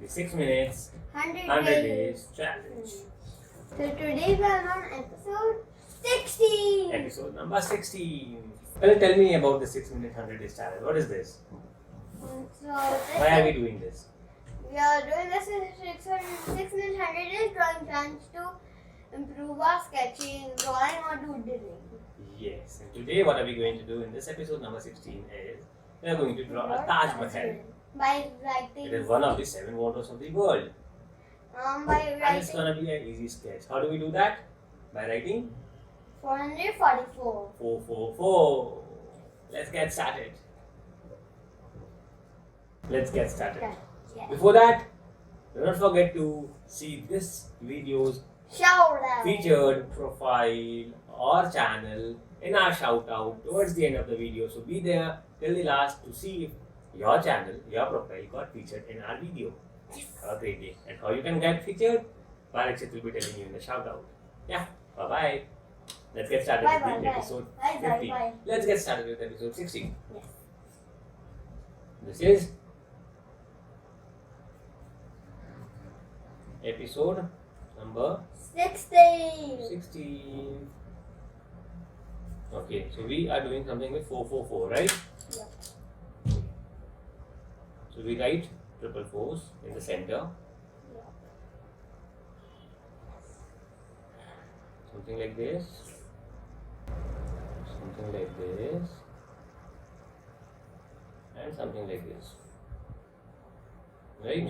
the 6 minutes 100 days challenge. So today we are on episode 16. Episode number 16. Well, tell me about the 6 minute 100 days challenge. What is this? Why are we doing this? We are doing this in 6 minute 100 days drawing challenge to improve our sketching, drawing or doodling. Yes. And today what are we going to do in this episode number 16 is we are going to draw a Taj Mahal. By writing. It is one of the 7 wonders of the world. By And writing. it's gonna be an easy sketch. How do we do that? By writing 444. 444. Let's get started. Yeah. Before that, do not forget to see this video's Shoutout. featured profile or channel in our shoutout towards the end of the video. So be there till the last to see if your channel, your profile got featured in our video. Have a great day. And how you can get featured? Parikshet will be telling you in the shoutout. Yeah, bye bye. Let's get started with the episode 15. Bye. Let's get started with episode 16. Yes. This is episode number 16. Okay, so we are doing something with 444, right? Yeah. So we write triple fours in the center. Something like this. Something like this. And something like this. Right?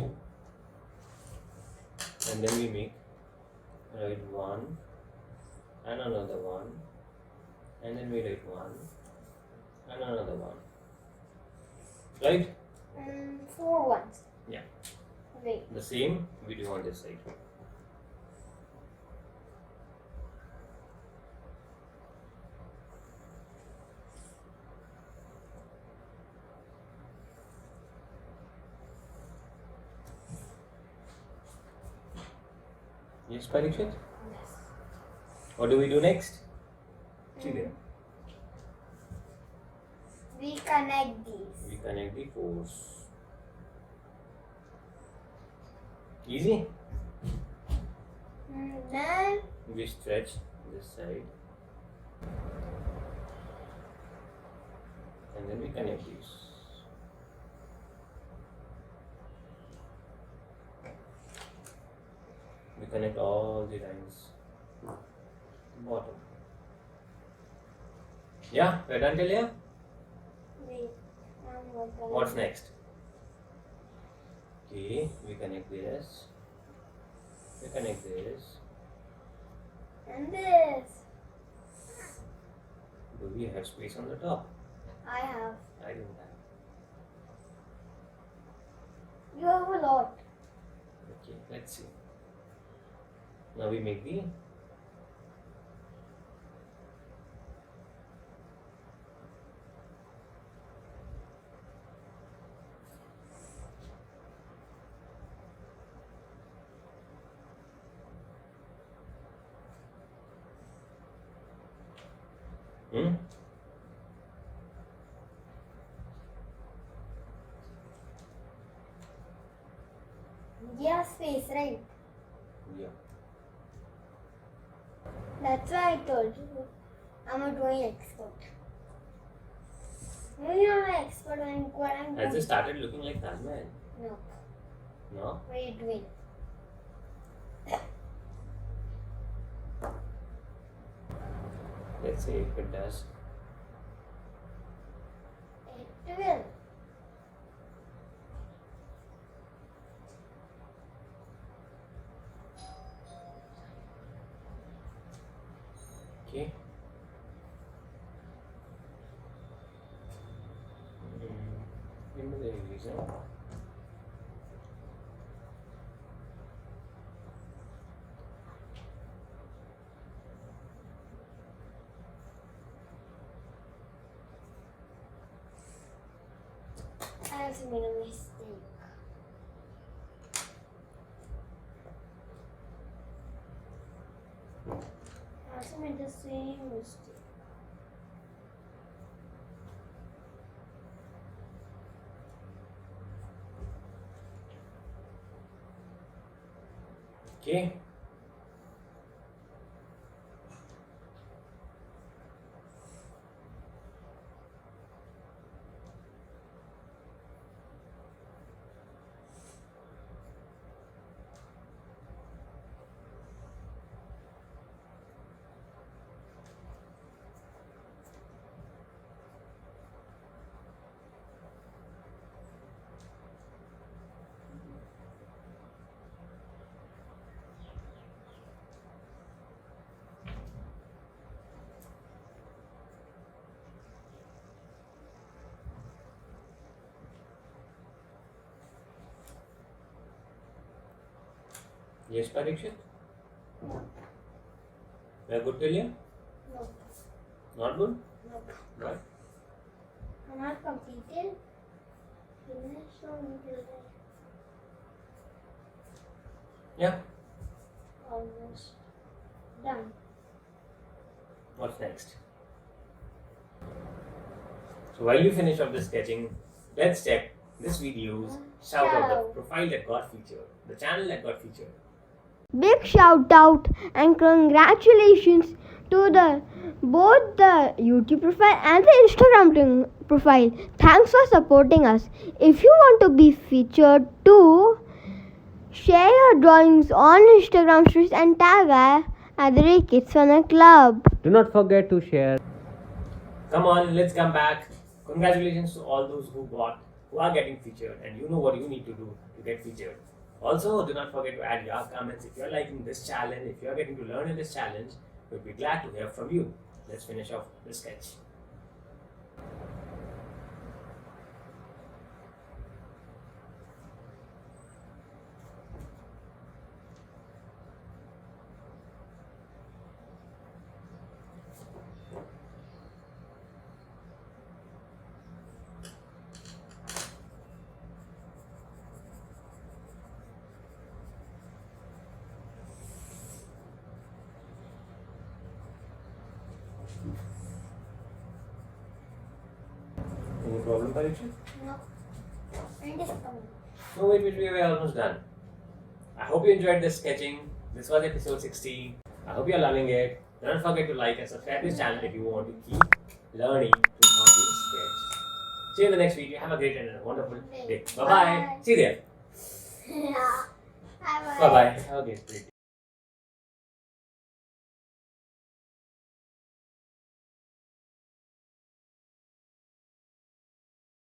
And then we write one and another one, and then we write one and another one. Right? 4 ones. Yeah. Wait. The same we do on this side. Yes, Parikshet? Yes. What do we do next? See there. We connect these. We connect the fours. Easy? Then We stretch this side. And then we connect these. We connect all the lines. Bottom. Yeah, we're done till here. wait. What's next? Okay, we connect this. We connect this. And this. Do we have space on the top? I have. I don't have. You have a lot. Okay, let's see. Now we make the Yeah, space, right? yeah. That's why I told you. I'm a drawing expert. You're not an expert in what I'm doing. Has it started looking like Taj Mahal? No. No? What are you doing? Let's see if it does. It will. Okay. Give me the reason. I also made a mistake. I also made the same mistake. Okay. Yes, Parikshet? No. We are good till here? No. Not good? No. Why? I'm not completed. Finished or until there. Yeah. Almost done. What's next? So while you finish up the sketching, let's check this video's shout out, the profile that got featured, the channel that got featured. Big shout out and congratulations to both the YouTube profile and the Instagram profile. Thanks for supporting us. If you want to be featured too, share your drawings on Instagram stories and tag at the Kids Fun Club. Do not forget to share. Come on, let's come back. Congratulations to all those who are getting featured, and you know what you need to do to get featured. Also, do not forget to add your comments if you're liking this challenge, if you're getting to learn in this challenge. We'll be glad to hear from you. Let's finish off the sketch. Any problem, Parikshet? No. And this coming. No, wait, we are almost done. I hope you enjoyed this sketching. This was episode 16. I hope you're loving it. Don't forget to like and subscribe to this channel if you want to keep learning to how to sketch. See you in the next video. Have a great and a wonderful day. Bye-bye. See you there. Yeah. Bye-bye. Bye-bye. Have a great day.